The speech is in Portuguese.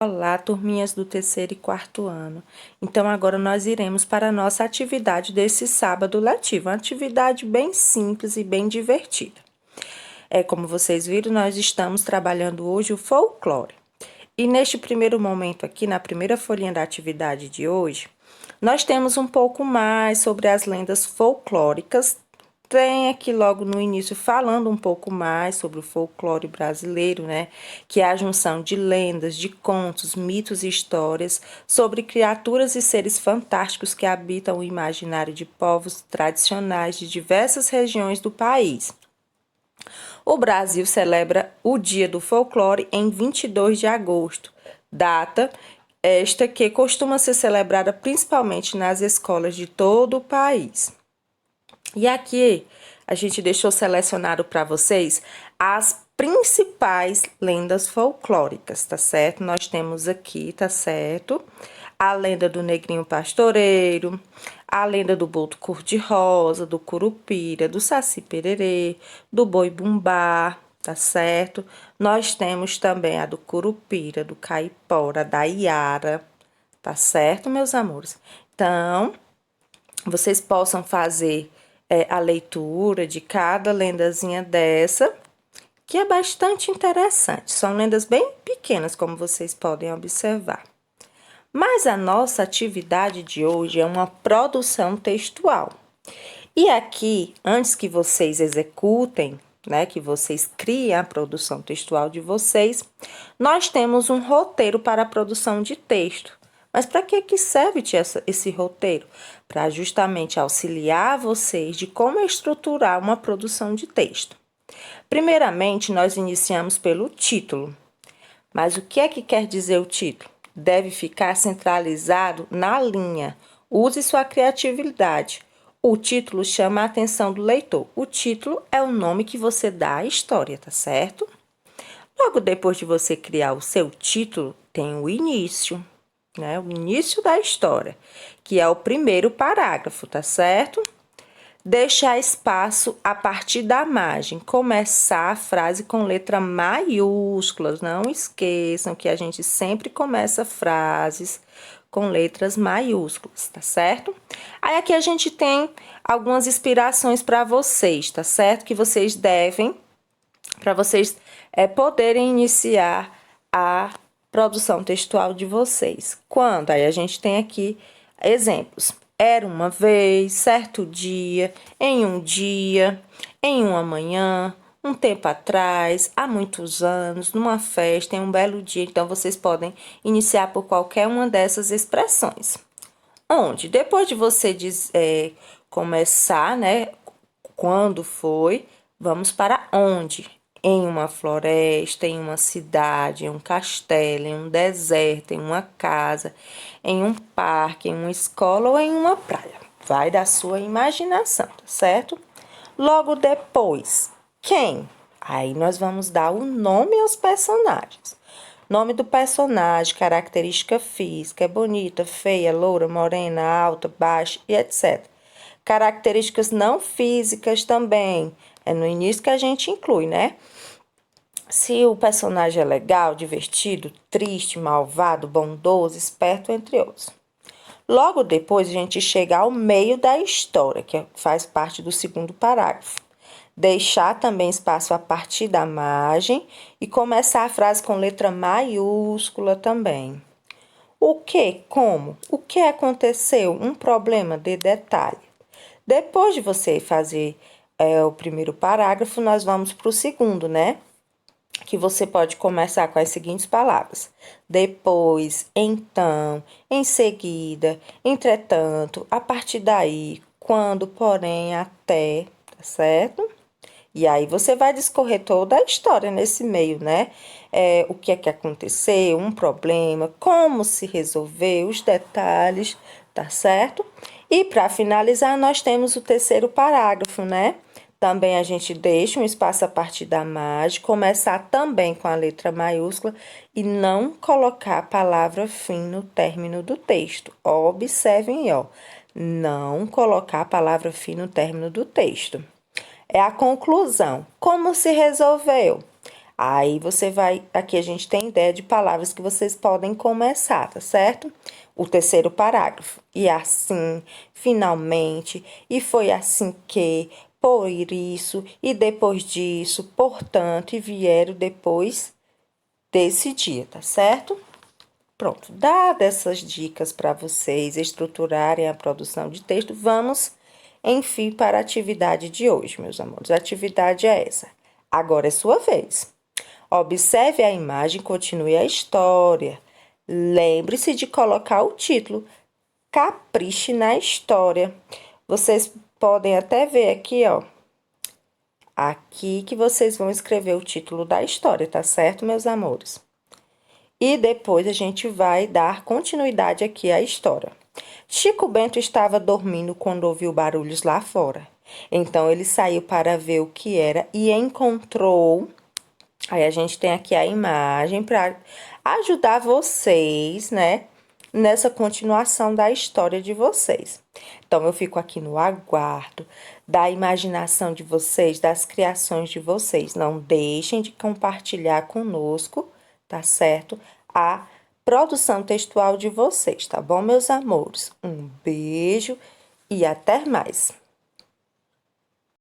Olá, turminhas do terceiro e quarto ano. Então, agora nós iremos para a nossa atividade desse sábado letivo, uma atividade bem simples e bem divertida. Como vocês viram, nós estamos trabalhando hoje o folclore. E neste primeiro momento aqui, na primeira folhinha da atividade de hoje, nós temos um pouco mais sobre as lendas folclóricas. Tem aqui logo no início falando um pouco mais sobre o folclore brasileiro, né? Que é a junção de lendas, de contos, mitos e histórias sobre criaturas e seres fantásticos que habitam o imaginário de povos tradicionais de diversas regiões do país. O Brasil celebra o Dia do Folclore em 22 de agosto, data esta que costuma ser celebrada principalmente nas escolas de todo o país. E aqui a gente deixou selecionado para vocês as principais lendas folclóricas, tá certo? Nós temos aqui, tá certo? A lenda do Negrinho Pastoreiro, a lenda do Boto Cor-de-Rosa, do Curupira, do Saci-Pererê, do Boi-Bumbá, tá certo? Nós temos também a do Curupira, do Caipora, da Iara, tá certo, meus amores? Então, vocês possam fazer a leitura de cada lendazinha dessa, que é bastante interessante. São lendas bem pequenas, como vocês podem observar. Mas a nossa atividade de hoje é uma produção textual. E aqui, antes que vocês executem, né, que vocês criem a produção textual de vocês, nós temos um roteiro para a produção de texto. Mas para que serve esse roteiro? Para justamente auxiliar vocês de como estruturar uma produção de texto. Primeiramente, nós iniciamos pelo título. Mas o que é que quer dizer o título? Deve ficar centralizado na linha. Use sua criatividade. O título chama a atenção do leitor. O título é o nome que você dá à história, tá certo? Logo depois de você criar o seu título, tem o início, né? O início da história, que é o primeiro parágrafo, tá certo? Deixar espaço a partir da margem. Começar a frase com letra maiúsculas. Não esqueçam que a gente sempre começa frases com letras maiúsculas, tá certo? Aí aqui a gente tem algumas inspirações para vocês, tá certo? Que vocês devem, para vocês poderem iniciar a produção textual de vocês. Quando? Aí a gente tem aqui exemplos. Era uma vez, certo dia, em uma manhã, um tempo atrás, há muitos anos, numa festa, em um belo dia. Então, vocês podem iniciar por qualquer uma dessas expressões. Onde? Depois de você começar, né? Quando foi, vamos para onde? Em uma floresta, em uma cidade, em um castelo, em um deserto, em uma casa, em um parque, em uma escola ou em uma praia. Vai da sua imaginação, tá certo? Logo depois, quem? Aí nós vamos dar o nome aos personagens. Nome do personagem, característica física, é bonita, feia, loura, morena, alta, baixa e etc. Características não físicas também. É no início que a gente inclui, né? Se o personagem é legal, divertido, triste, malvado, bondoso, esperto, entre outros. Logo depois, a gente chega ao meio da história, que faz parte do segundo parágrafo. Deixar também espaço a partir da margem e começar a frase com letra maiúscula também. O que? Como? O que aconteceu? Um problema de detalhe. Depois de você fazer o primeiro parágrafo, nós vamos para o segundo, né? Que você pode começar com as seguintes palavras: depois, então, em seguida, entretanto, a partir daí, quando, porém, até, tá certo? E aí você vai discorrer toda a história nesse meio, né? O que é que aconteceu, um problema, como se resolveu, os detalhes, tá certo? E para finalizar, nós temos o terceiro parágrafo, né? Também a gente deixa um espaço a partir da margem, começar também com a letra maiúscula e não colocar a palavra fim no término do texto. Observem, ó, não colocar a palavra fim no término do texto. É a conclusão. Como se resolveu? Aí você vai, aqui a gente tem ideia de palavras que vocês podem começar, tá certo? O terceiro parágrafo. E assim, finalmente, e foi assim que, por isso, e depois disso, portanto, e vieram depois desse dia, tá certo? Pronto, dadas essas dicas para vocês estruturarem a produção de texto, vamos, enfim, para a atividade de hoje, meus amores. A atividade é essa. Agora é sua vez. Observe a imagem, continue a história. Lembre-se de colocar o título. Capriche na história. Vocês podem até ver aqui, ó. Aqui que vocês vão escrever o título da história, tá certo, meus amores? E depois a gente vai dar continuidade aqui à história. Chico Bento estava dormindo quando ouviu barulhos lá fora. Então ele saiu para ver o que era e encontrou. Aí a gente tem aqui a imagem para ajudar vocês, né, nessa continuação da história de vocês. Então eu fico aqui no aguardo da imaginação de vocês, das criações de vocês. Não deixem de compartilhar conosco, tá certo? A produção textual de vocês, tá bom, meus amores? Um beijo e até mais.